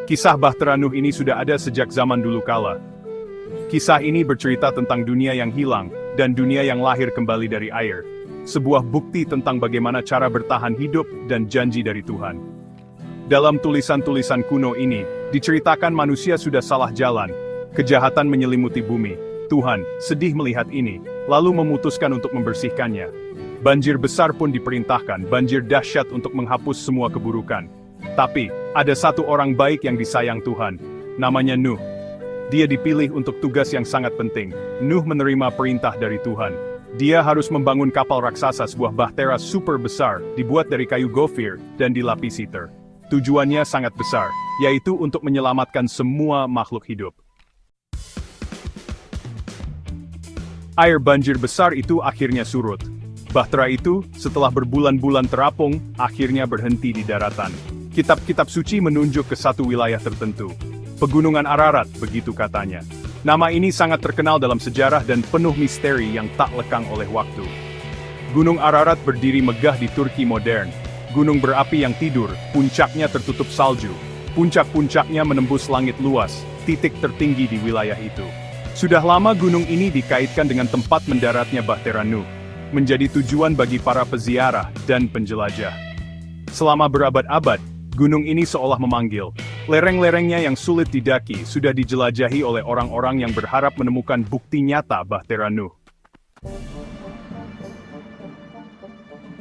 Kisah Bahtera Nuh ini sudah ada sejak zaman dulu kala. Kisah ini bercerita tentang dunia yang hilang, dan dunia yang lahir kembali dari air. Sebuah bukti tentang bagaimana cara bertahan hidup dan janji dari Tuhan. Dalam tulisan-tulisan kuno ini, diceritakan manusia sudah salah jalan, kejahatan menyelimuti bumi. Tuhan sedih melihat ini, lalu memutuskan untuk membersihkannya. Banjir besar pun diperintahkan, banjir dahsyat untuk menghapus semua keburukan. Tapi, ada satu orang baik yang disayang Tuhan, namanya Nuh. Dia dipilih untuk tugas yang sangat penting. Nuh menerima perintah dari Tuhan. Dia harus membangun kapal raksasa, sebuah bahtera super besar, dibuat dari kayu gofir, dan dilapisi ter. Tujuannya sangat besar, yaitu untuk menyelamatkan semua makhluk hidup. Air banjir besar itu akhirnya surut. Bahtera itu, setelah berbulan-bulan terapung, akhirnya berhenti di daratan. Kitab-kitab suci menunjuk ke satu wilayah tertentu. Pegunungan Ararat, begitu katanya. Nama ini sangat terkenal dalam sejarah dan penuh misteri yang tak lekang oleh waktu. Gunung Ararat berdiri megah di Turki modern. Gunung berapi yang tidur, puncaknya tertutup salju. Puncak-puncaknya menembus langit luas, titik tertinggi di wilayah itu. Sudah lama gunung ini dikaitkan dengan tempat mendaratnya Bahtera Nuh, menjadi tujuan bagi para peziarah dan penjelajah. Selama berabad-abad, gunung ini seolah memanggil. Lereng-lerengnya yang sulit didaki sudah dijelajahi oleh orang-orang yang berharap menemukan bukti nyata Bahtera Nuh.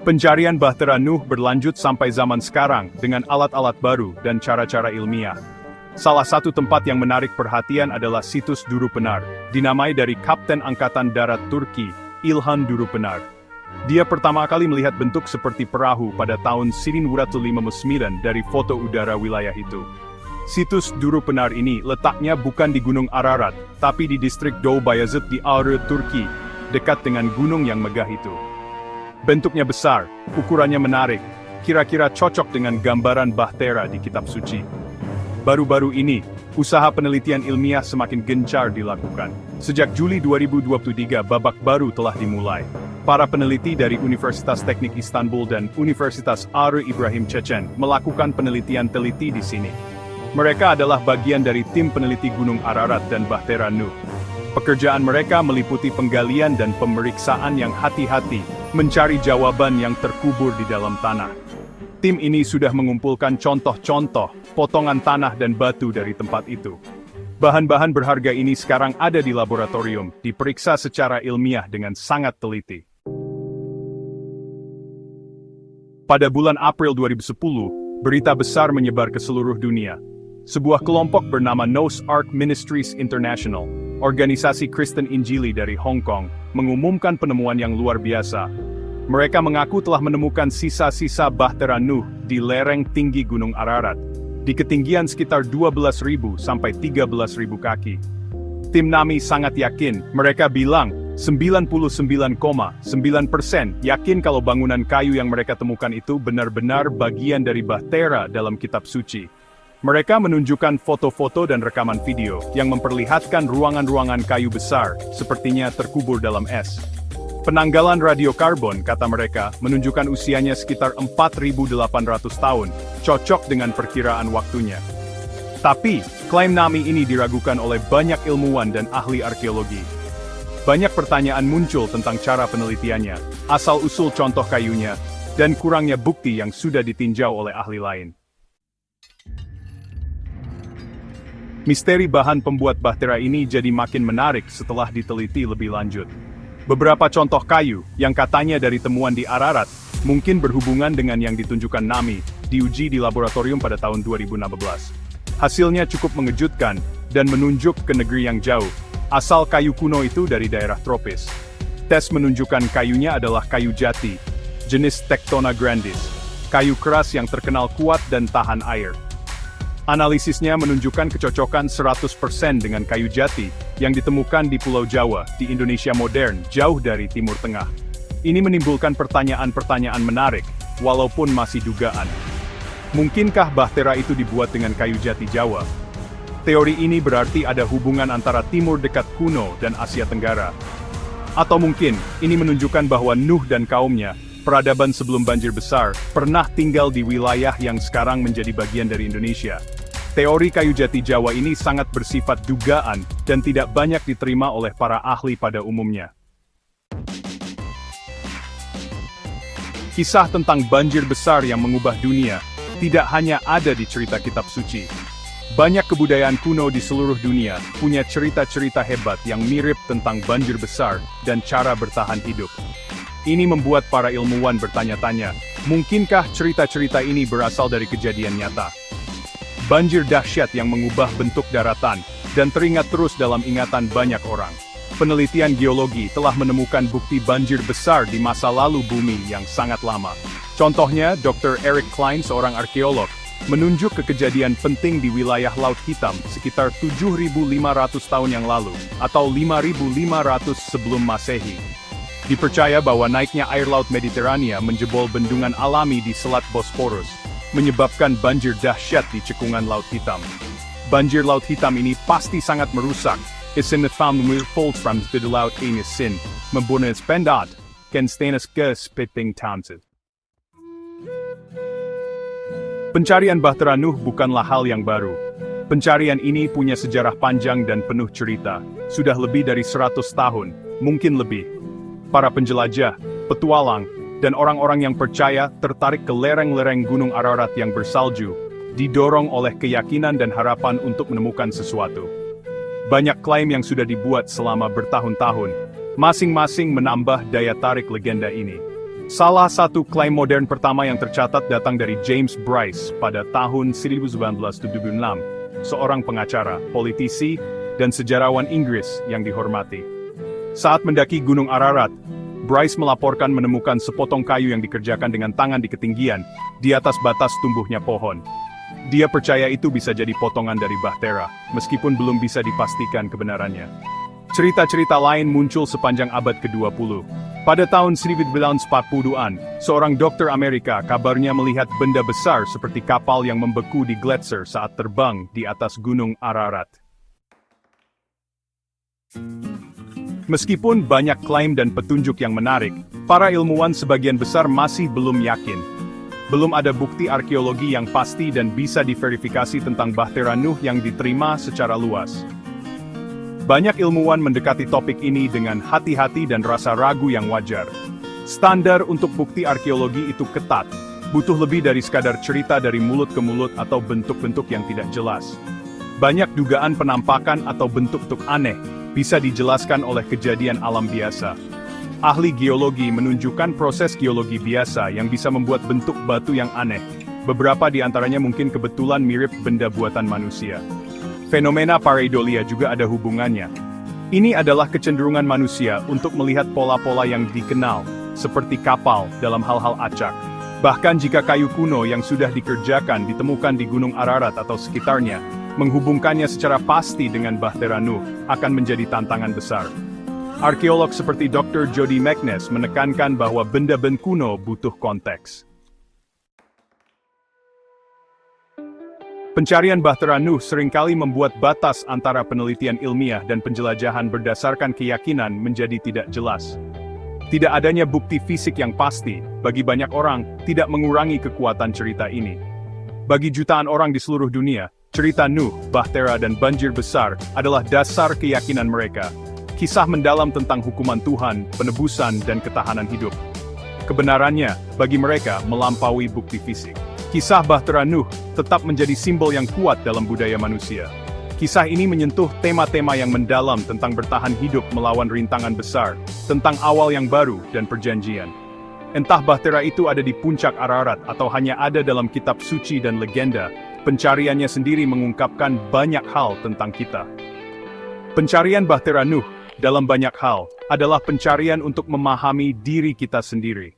Pencarian Bahtera Nuh berlanjut sampai zaman sekarang dengan alat-alat baru dan cara-cara ilmiah. Salah satu tempat yang menarik perhatian adalah situs Durupenar, dinamai dari Kapten Angkatan Darat Turki, İlhan Durupenar. Dia pertama kali melihat bentuk seperti perahu pada tahun 1959 dari foto udara wilayah itu. Situs Durupenar ini letaknya bukan di Gunung Ararat, tapi di distrik Doğu Bayazıt di Ağrı, Turki, dekat dengan gunung yang megah itu. Bentuknya besar, ukurannya menarik, kira-kira cocok dengan gambaran bahtera di kitab suci. Baru-baru ini, usaha penelitian ilmiah semakin gencar dilakukan. Sejak Juli 2023 babak baru telah dimulai. Para peneliti dari Universitas Teknik Istanbul dan Universitas Ağrı Ibrahim Çeçen melakukan penelitian teliti di sini. Mereka adalah bagian dari tim peneliti Gunung Ararat dan Bahtera Nuh. Pekerjaan mereka meliputi penggalian dan pemeriksaan yang hati-hati, mencari jawaban yang terkubur di dalam tanah. Tim ini sudah mengumpulkan contoh-contoh, potongan tanah dan batu dari tempat itu. Bahan-bahan berharga ini sekarang ada di laboratorium, diperiksa secara ilmiah dengan sangat teliti. Pada bulan April 2010, berita besar menyebar ke seluruh dunia. Sebuah kelompok bernama Noah's Ark Ministries International, organisasi Kristen Injili dari Hong Kong, mengumumkan penemuan yang luar biasa. Mereka mengaku telah menemukan sisa-sisa Bahtera Nuh di lereng tinggi Gunung Ararat, di ketinggian sekitar 12.000 sampai 13.000 kaki. Tim NAMI sangat yakin, mereka bilang 99,9% yakin kalau bangunan kayu yang mereka temukan itu benar-benar bagian dari Bahtera dalam kitab suci. Mereka menunjukkan foto-foto dan rekaman video yang memperlihatkan ruangan-ruangan kayu besar, sepertinya terkubur dalam es. Penanggalan radiokarbon, kata mereka, menunjukkan usianya sekitar 4.800 tahun, cocok dengan perkiraan waktunya. Tapi, klaim NAMI ini diragukan oleh banyak ilmuwan dan ahli arkeologi. Banyak pertanyaan muncul tentang cara penelitiannya, asal-usul contoh kayunya, dan kurangnya bukti yang sudah ditinjau oleh ahli lain. Misteri bahan pembuat bahtera ini jadi makin menarik setelah diteliti lebih lanjut. Beberapa contoh kayu, yang katanya dari temuan di Ararat, mungkin berhubungan dengan yang ditunjukkan NAMI, diuji di laboratorium pada tahun 2016. Hasilnya cukup mengejutkan, dan menunjuk ke negeri yang jauh. Asal kayu kuno itu dari daerah tropis. Tes menunjukkan kayunya adalah kayu jati, jenis Tectona grandis, kayu keras yang terkenal kuat dan tahan air. Analisisnya menunjukkan kecocokan 100% dengan kayu jati yang ditemukan di Pulau Jawa, di Indonesia modern, jauh dari Timur Tengah. Ini menimbulkan pertanyaan-pertanyaan menarik, walaupun masih dugaan. Mungkinkah bahtera itu dibuat dengan kayu jati Jawa? Teori ini berarti ada hubungan antara Timur Dekat kuno dan Asia Tenggara. Atau mungkin, ini menunjukkan bahwa Nuh dan kaumnya, peradaban sebelum banjir besar, pernah tinggal di wilayah yang sekarang menjadi bagian dari Indonesia. Teori kayu jati Jawa ini sangat bersifat dugaan dan tidak banyak diterima oleh para ahli pada umumnya. Kisah tentang banjir besar yang mengubah dunia tidak hanya ada di cerita kitab suci. Banyak kebudayaan kuno di seluruh dunia punya cerita-cerita hebat yang mirip tentang banjir besar dan cara bertahan hidup. Ini membuat para ilmuwan bertanya-tanya, mungkinkah cerita-cerita ini berasal dari kejadian nyata? Banjir dahsyat yang mengubah bentuk daratan dan teringat terus dalam ingatan banyak orang. Penelitian geologi telah menemukan bukti banjir besar di masa lalu bumi yang sangat lama. Contohnya, Dr. Eric Klein, seorang arkeolog, menunjuk ke kejadian penting di wilayah Laut Hitam sekitar 7.500 tahun yang lalu, atau 5.500 sebelum Masehi. Dipercaya bahwa naiknya air Laut Mediterania menjebol bendungan alami di Selat Bosporus, menyebabkan banjir dahsyat di cekungan Laut Hitam. Banjir Laut Hitam ini pasti sangat merusak. Isin found folds from the laut ini sin, membunuh spendat, ken stainless gas piping townsend. Pencarian Bahtera Nuh bukanlah hal yang baru. Pencarian ini punya sejarah panjang dan penuh cerita, sudah lebih dari 100 tahun, mungkin lebih. Para penjelajah, petualang, dan orang-orang yang percaya tertarik ke lereng-lereng Gunung Ararat yang bersalju, didorong oleh keyakinan dan harapan untuk menemukan sesuatu. Banyak klaim yang sudah dibuat selama bertahun-tahun, masing-masing menambah daya tarik legenda ini. Salah satu klaim modern pertama yang tercatat datang dari James Bryce pada tahun 1976, seorang pengacara, politisi, dan sejarawan Inggris yang dihormati. Saat mendaki Gunung Ararat, Bryce melaporkan menemukan sepotong kayu yang dikerjakan dengan tangan di ketinggian, di atas batas tumbuhnya pohon. Dia percaya itu bisa jadi potongan dari bahtera, meskipun belum bisa dipastikan kebenarannya. Cerita-cerita lain muncul sepanjang abad ke-20. Pada tahun 1940-an, seorang dokter Amerika kabarnya melihat benda besar seperti kapal yang membeku di gletser saat terbang di atas Gunung Ararat. Meskipun banyak klaim dan petunjuk yang menarik, para ilmuwan sebagian besar masih belum yakin. Belum ada bukti arkeologi yang pasti dan bisa diverifikasi tentang Bahtera Nuh yang diterima secara luas. Banyak ilmuwan mendekati topik ini dengan hati-hati dan rasa ragu yang wajar. Standar untuk bukti arkeologi itu ketat, butuh lebih dari sekadar cerita dari mulut ke mulut atau bentuk-bentuk yang tidak jelas. Banyak dugaan penampakan atau bentuk-bentuk aneh bisa dijelaskan oleh kejadian alam biasa. Ahli geologi menunjukkan proses geologi biasa yang bisa membuat bentuk batu yang aneh. Beberapa di antaranya mungkin kebetulan mirip benda buatan manusia. Fenomena pareidolia juga ada hubungannya. Ini adalah kecenderungan manusia untuk melihat pola-pola yang dikenal, seperti kapal dalam hal-hal acak. Bahkan jika kayu kuno yang sudah dikerjakan ditemukan di Gunung Ararat atau sekitarnya, menghubungkannya secara pasti dengan Bahtera Nuh akan menjadi tantangan besar. Arkeolog seperti Dr. Jody McNess menekankan bahwa benda-benda kuno butuh konteks. Pencarian Bahtera Nuh seringkali membuat batas antara penelitian ilmiah dan penjelajahan berdasarkan keyakinan menjadi tidak jelas. Tidak adanya bukti fisik yang pasti, bagi banyak orang, tidak mengurangi kekuatan cerita ini. Bagi jutaan orang di seluruh dunia, cerita Nuh, Bahtera dan banjir besar adalah dasar keyakinan mereka. Kisah mendalam tentang hukuman Tuhan, penebusan, dan ketahanan hidup. Kebenarannya, bagi mereka, melampaui bukti fisik. Kisah Bahtera Nuh tetap menjadi simbol yang kuat dalam budaya manusia. Kisah ini menyentuh tema-tema yang mendalam tentang bertahan hidup melawan rintangan besar, tentang awal yang baru dan perjanjian. Entah Bahtera itu ada di puncak Ararat atau hanya ada dalam kitab suci dan legenda, pencariannya sendiri mengungkapkan banyak hal tentang kita. Pencarian Bahtera Nuh dalam banyak hal, adalah pencarian untuk memahami diri kita sendiri.